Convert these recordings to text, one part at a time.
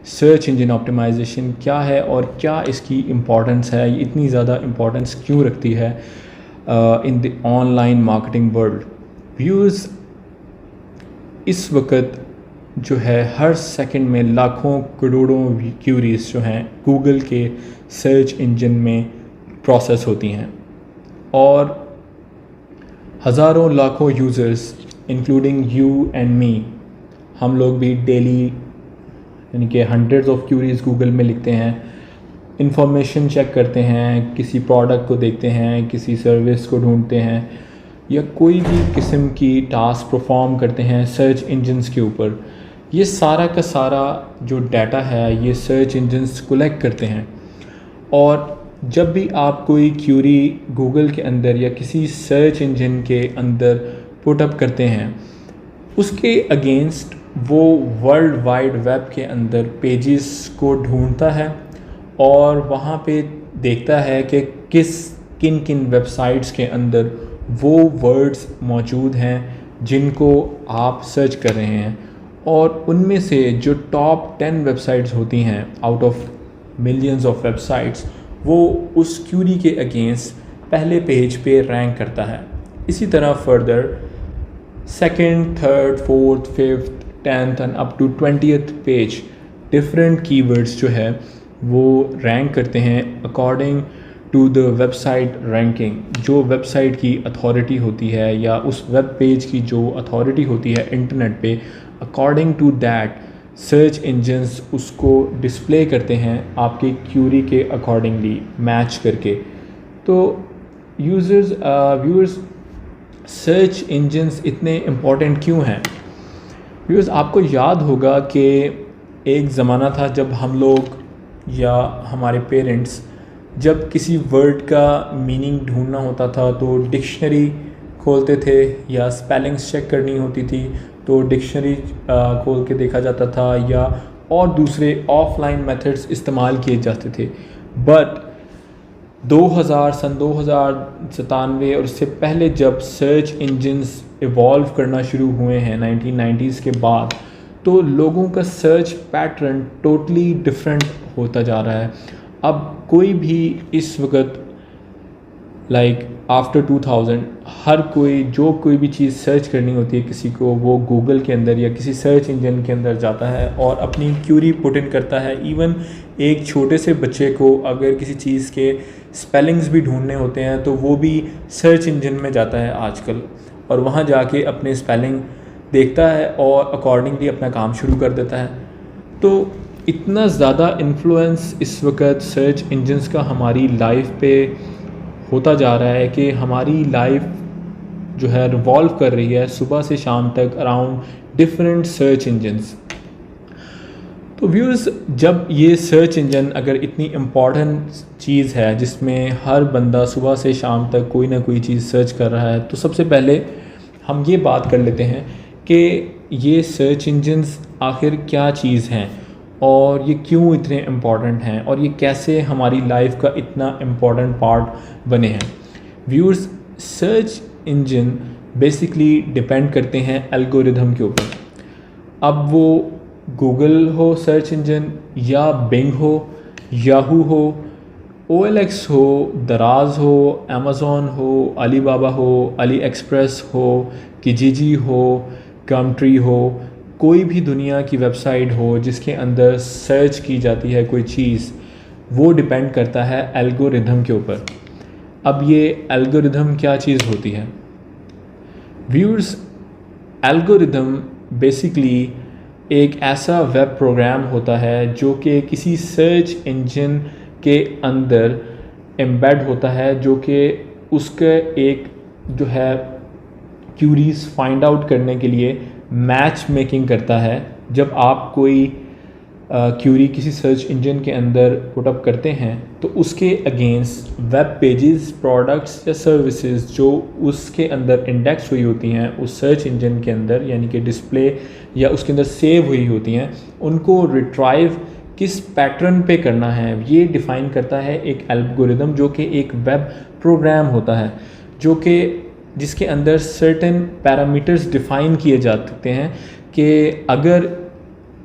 Search engine optimisation क्या है और क्या इसकी इम्पोर्टेंस है, ये इतनी ज़्यादा इम्पोर्टेंस क्यों रखती है in the online marketing world. Views, इस वक्त जो है हर सेकंड में लाखों करोड़ों क्यूरीज जो हैं गूगल के सर्च इंजन में प्रोसेस होती हैं और हज़ारों लाखों users including you and me, हम लोग भी डेली यानी कि हंड्रेड्स ऑफ क्यूरीज गूगल में लिखते हैं, इंफॉर्मेशन चेक करते हैं, किसी प्रोडक्ट को देखते हैं, किसी सर्विस को ढूंढते हैं या कोई भी किस्म की टास्क परफॉर्म करते हैं सर्च इंजन्स के ऊपर। ये सारा का सारा जो डाटा है ये सर्च इंजन्स कलेक्ट करते हैं और जब भी आप कोई क्यूरी गूगल के अंदर या किसी सर्च इंजन के अंदर पुट अप करते हैं, उसके अगेंस्ट वो वर्ल्ड वाइड वेब के अंदर पेजेस को ढूंढता है और वहाँ पे देखता है कि किन किन वेबसाइट्स के अंदर वो वर्ड्स मौजूद हैं जिनको आप सर्च कर रहे हैं और उनमें से जो टॉप 10 वेबसाइट्स होती हैं out of millions of websites, वो उस क्यूरी के अगेंस्ट पहले पेज पे रैंक करता है। इसी तरह further second, third, fourth, fifth, 10th and up to 20th page different keywords जो है वो रैंक करते हैं according to the website ranking. जो वेबसाइट की अथॉरिटी होती है या उस वेब पेज की जो अथॉरिटी होती है इंटरनेट पे, according to that search engines उसको डिस्प्ले करते हैं आपके क्यूरी के अकॉर्डिंगली मैच करके। तो व्यूअर्स, सर्च इंजन्स इतने इम्पॉर्टेंट क्यों हैं? व्यूअर्स, आपको याद होगा कि एक ज़माना था जब हम लोग या हमारे पेरेंट्स जब किसी वर्ड का मीनिंग ढूंढना होता था तो डिक्शनरी खोलते थे या स्पेलिंग्स चेक करनी होती थी तो डिक्शनरी खोल के देखा जाता था या और दूसरे ऑफलाइन मेथड्स इस्तेमाल किए जाते थे। बट 2097 और इससे पहले जब सर्च इंजन्स इवॉल्व करना शुरू हुए हैं 1990s के बाद, तो लोगों का सर्च पैटर्न टोटली डिफरेंट होता जा रहा है। अब कोई भी इस वक्त आफ्टर 2000 हर कोई भी चीज़ सर्च करनी होती है किसी को, वो गूगल के अंदर या किसी सर्च इंजन के अंदर जाता है और अपनी क्यूरी पुट इन करता है। इवन एक छोटे से बच्चे को अगर किसी चीज़ के स्पेलिंग्स भी ढूंढने होते हैं तो वो भी सर्च इंजन में जाता है आजकल और वहाँ जाके अपने स्पेलिंग देखता है और अकॉर्डिंगली अपना काम शुरू कर देता है। तो इतना ज़्यादा इन्फ्लुएंस इस वक्त सर्च इंजन्स का हमारी लाइफ पे होता जा रहा है कि हमारी लाइफ जो है रिवॉल्व कर रही है सुबह से शाम तक अराउंड डिफरेंट सर्च इंजन्स। तो व्यूअर्स, जब ये सर्च इंजन अगर इतनी इम्पॉर्टेंट चीज़ है जिसमें हर बंदा सुबह से शाम तक कोई ना कोई चीज़ सर्च कर रहा है, तो सबसे पहले हम ये बात कर लेते हैं कि ये सर्च इंजन्स आखिर क्या चीज़ हैं और ये क्यों इतने इम्पॉर्टेंट हैं और ये कैसे हमारी लाइफ का इतना इम्पॉर्टेंट पार्ट बने हैं। Viewers, search engine basically depend करते हैं एल्गोरिथम के ऊपर। अब वो गूगल हो सर्च इंजन या बिंग हो, याहू हो, OLX हो, दराज हो, अमेज़ॉन हो, अलीबाबा हो, अली एक्सप्रेस हो, किजीजी हो, गमट्री हो, कोई भी दुनिया की वेबसाइट हो जिसके अंदर सर्च की जाती है कोई चीज़, वो डिपेंड करता है एल्गोरिथम के ऊपर। अब ये एल्गोरिथम क्या चीज़ होती है? व्यूअर्स, एल्गोरिथम बेसिकली एक ऐसा वेब प्रोग्राम होता है जो कि किसी सर्च इंजन के अंदर एम्बेड होता है, जो कि उसका एक जो है क्यूरीज फाइंड आउट करने के लिए मैच मेकिंग करता है। जब आप कोई क्यूरी किसी सर्च इंजन के अंदर पुट अप करते हैं तो उसके अगेंस्ट वेब पेजेस, प्रोडक्ट्स या सर्विसेज जो उसके अंदर इंडेक्स हुई होती हैं उस सर्च इंजन के अंदर, यानी कि डिस्प्ले या उसके अंदर सेव हुई होती हैं, उनको रिट्राइव किस पैटर्न पे करना है ये डिफ़ाइन करता है एक एल्गोरिथम, जो कि एक वेब प्रोग्राम होता है जो कि जिसके अंदर सर्टेन पैरामीटर्स डिफ़ाइन किए जा सकते हैं कि अगर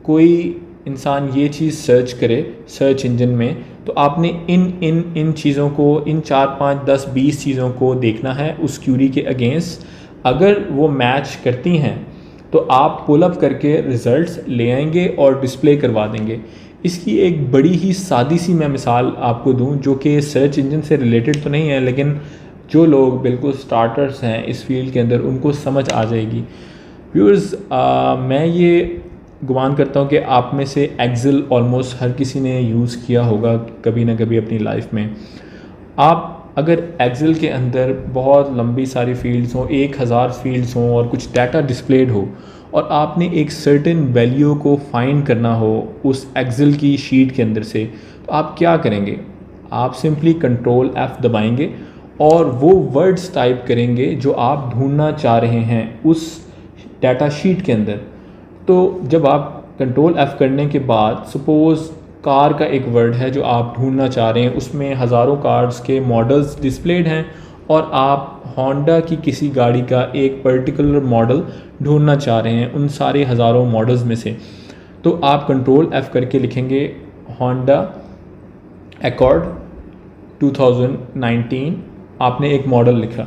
कोई इंसान ये चीज़ सर्च करे सर्च इंजन में, तो आपने इन चीज़ों को, इन 4, 5, 10, 20 चीज़ों को देखना है उस क्यूरी के अगेंस्ट। अगर वो मैच करती हैं तो आप पुल अप करके रिज़ल्ट्स ले आएंगे और डिस्प्ले करवा देंगे। इसकी एक बड़ी ही सादी सी मैं मिसाल आपको दूं, जो कि सर्च इंजन से रिलेटेड तो नहीं है, लेकिन जो लोग बिल्कुल स्टार्टर्स हैं इस फील्ड के अंदर उनको समझ आ जाएगी। व्यूअर्स, मैं ये गुमान करता हूँ कि आप में से एक्सेल ऑलमोस्ट हर किसी ने यूज़ किया होगा कभी ना कभी अपनी लाइफ में। आप अगर एक्सेल के अंदर बहुत लंबी सारी फील्ड्स हों, 1000 फील्ड्स हों और कुछ डाटा डिस्प्लेड हो, और आपने एक सर्टेन वैल्यू को फाइंड करना हो उस एक्सेल की शीट के अंदर से, तो आप क्या करेंगे? आप सिंपली कंट्रोल F दबाएंगे और वो वर्ड्स टाइप करेंगे जो आप ढूंढना चाह रहे हैं उस डाटा शीट के अंदर। तो जब आप कंट्रोल F करने के बाद, सपोज़ कार का एक वर्ड है जो आप ढूंढना चाह रहे हैं, उसमें हज़ारों कार्स के मॉडल्स डिस्प्लेड हैं और आप होंडा की किसी गाड़ी का एक पर्टिकुलर मॉडल ढूंढना चाह रहे हैं उन सारे हज़ारों मॉडल्स में से, तो आप कंट्रोल F करके लिखेंगे होंडा अकॉर्ड 2019। आपने एक मॉडल लिखा,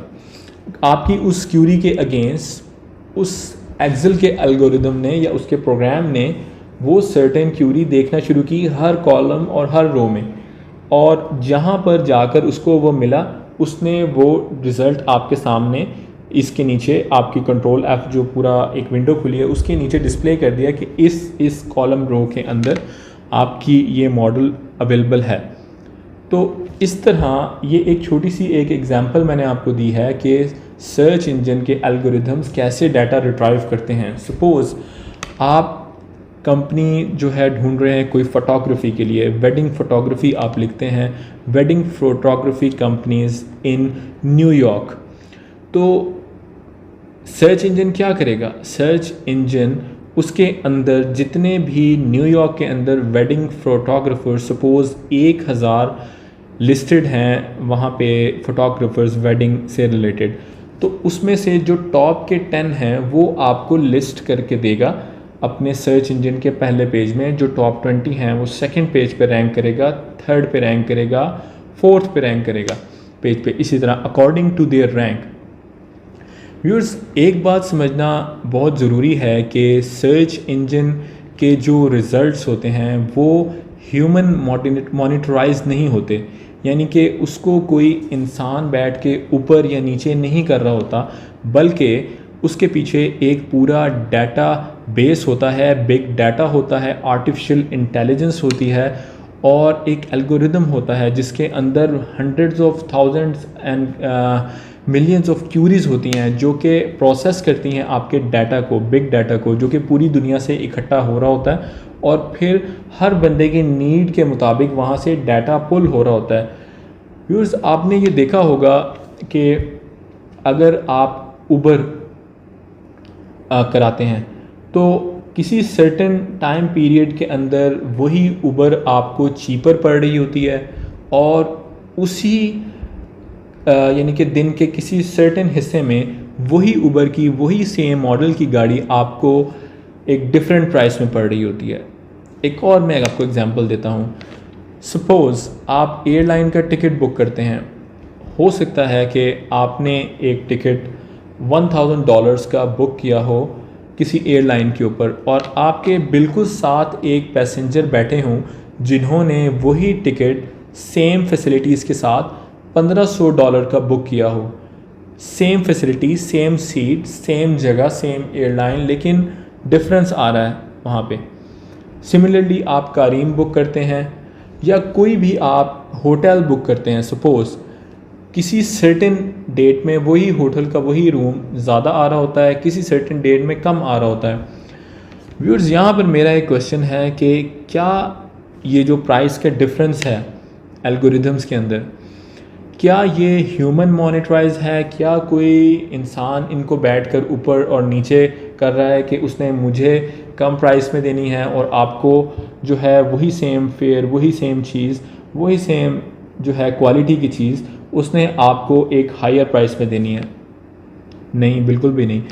आपकी उस क्यूरी के अगेंस्ट उस एक्सेल के एल्गोरिदम ने या उसके प्रोग्राम ने वो सर्टेन क्यूरी देखना शुरू की हर कॉलम और हर रो में, और जहाँ पर जाकर उसको वो मिला उसने वो रिज़ल्ट आपके सामने, इसके नीचे आपकी कंट्रोल F जो पूरा एक विंडो खुली है उसके नीचे डिस्प्ले कर दिया कि इस कॉलम रो के अंदर आपकी ये मॉडल अवेलेबल है। तो इस तरह ये एक छोटी सी एक एग्जांपल मैंने आपको दी है कि सर्च इंजन के एल्गोरिथम्स कैसे डाटा रिट्राइव करते हैं। सपोज़ आप कंपनी जो है ढूंढ रहे हैं कोई फ़ोटोग्राफ़ी के लिए, वेडिंग फ़ोटोग्राफ़ी आप लिखते हैं, wedding photography companies in New York. तो सर्च इंजन क्या करेगा? सर्च इंजन उसके अंदर जितने भी न्यूयॉर्क के अंदर वेडिंग फ़ोटोग्राफ़र, सपोज़ 1000 लिस्टेड हैं वहाँ पे फ़ोटोग्राफ़र्स वेडिंग से रिलेटेड, तो उसमें से जो टॉप के 10 हैं वो आपको लिस्ट करके देगा अपने सर्च इंजन के पहले पेज में। जो टॉप 20 हैं वो सेकंड पेज पे रैंक करेगा, थर्ड पे रैंक करेगा, फोर्थ पे रैंक करेगा पेज पे, इसी तरह according to their rank. Viewers, एक बात समझना बहुत ज़रूरी है कि सर्च इंजन के जो रिज़ल्ट्स होते हैं वो ह्यूमन मॉनिटराइज नहीं होते, यानी कि उसको कोई इंसान बैठ के ऊपर या नीचे नहीं कर रहा होता, बल्कि उसके पीछे एक पूरा डाटा बेस होता है, बिग डाटा होता है, आर्टिफिशियल इंटेलिजेंस होती है और एक एल्गोरिदम होता है जिसके अंदर hundreds of thousands and millions of queries होती हैं जो कि प्रोसेस करती हैं आपके डाटा को, बिग डाटा को, जो कि पूरी दुनिया से इकट्ठा हो रहा होता है और फिर हर बंदे की नीड के मुताबिक वहाँ से डाटा पुल हो रहा होता है। व्यूअर्स, आपने ये देखा होगा कि अगर आप उबर कराते हैं तो किसी सर्टेन टाइम पीरियड के अंदर वही उबर आपको चीपर पड़ रही होती है और उसी यानी कि दिन के किसी सर्टेन हिस्से में वही उबर की वही सेम मॉडल की गाड़ी आपको एक डिफरेंट प्राइस में पड़ रही होती है। एक और मैं आपको एग्जांपल देता हूँ। सपोज़ आप एयरलाइन का टिकट बुक करते हैं, हो सकता है कि आपने एक टिकट $1000 का बुक किया हो किसी एयरलाइन के ऊपर और आपके बिल्कुल साथ एक पैसेंजर बैठे हों जिन्होंने वही टिकट सेम फैसिलिटीज़ के साथ $1500 का बुक किया हो। Same facility, same seat, same जगह, सेम एयरलाइन, लेकिन डिफरेंस आ रहा है वहाँ पे। सिमिलरली आप कारीम बुक करते हैं या कोई भी आप होटल बुक करते हैं, सपोज़ किसी सर्टेन डेट में वही होटल का वही रूम ज़्यादा आ रहा होता है, किसी सर्टेन डेट में कम आ रहा होता है। व्यूअर्स, यहाँ पर मेरा एक क्वेश्चन है कि क्या ये जो प्राइस का डिफरेंस है एल्गोरिदम्स के अंदर, क्या ये ह्यूमन मॉनिटराइज है? क्या कोई इंसान इनको बैठकर ऊपर और नीचे कर रहा है कि उसने मुझे कम प्राइस में देनी है और आपको जो है वही सेम फेयर, वही सेम चीज़, वही सेम जो है क्वालिटी की चीज़ उसने आपको एक हायर प्राइस में देनी है? नहीं, बिल्कुल भी नहीं।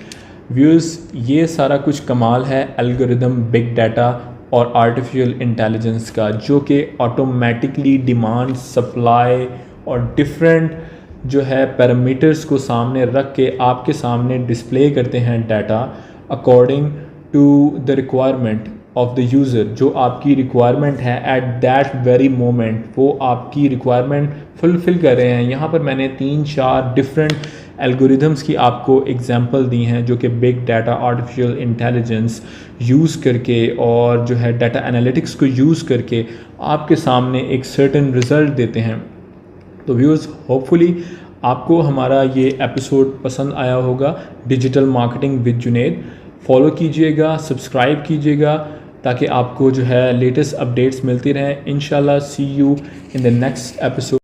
व्यूअर्स, ये सारा कुछ कमाल है एल्गोरिदम, बिग डाटा और आर्टिफिशियल इंटेलिजेंस का, जो कि ऑटोमेटिकली डिमांड, सप्लाई और डिफरेंट जो है पैरामीटर्स को सामने रख के आपके सामने डिस्प्ले करते हैं data according to the requirement of the user. जो आपकी रिक्वायरमेंट है एट दैट वेरी मोमेंट, वो आपकी रिक्वायरमेंट फुलफ़िल कर रहे हैं। यहाँ पर मैंने 3-4 डिफरेंट एल्गोरिदम्स की आपको एग्जांपल दी हैं, जो कि big data, artificial intelligence use करके और जो है डाटा एनालिटिक्स को यूज़ करके आपके सामने एक सर्टेन रिज़ल्ट देते हैं। तो व्यूअर्स, होपफुली आपको हमारा ये एपिसोड पसंद आया होगा। Digital marketing with Junaid follow कीजिएगा, सब्सक्राइब कीजिएगा, ताकि आपको जो है लेटेस्ट अपडेट्स मिलती रहें। इंशाल्लाह see you in the next episode.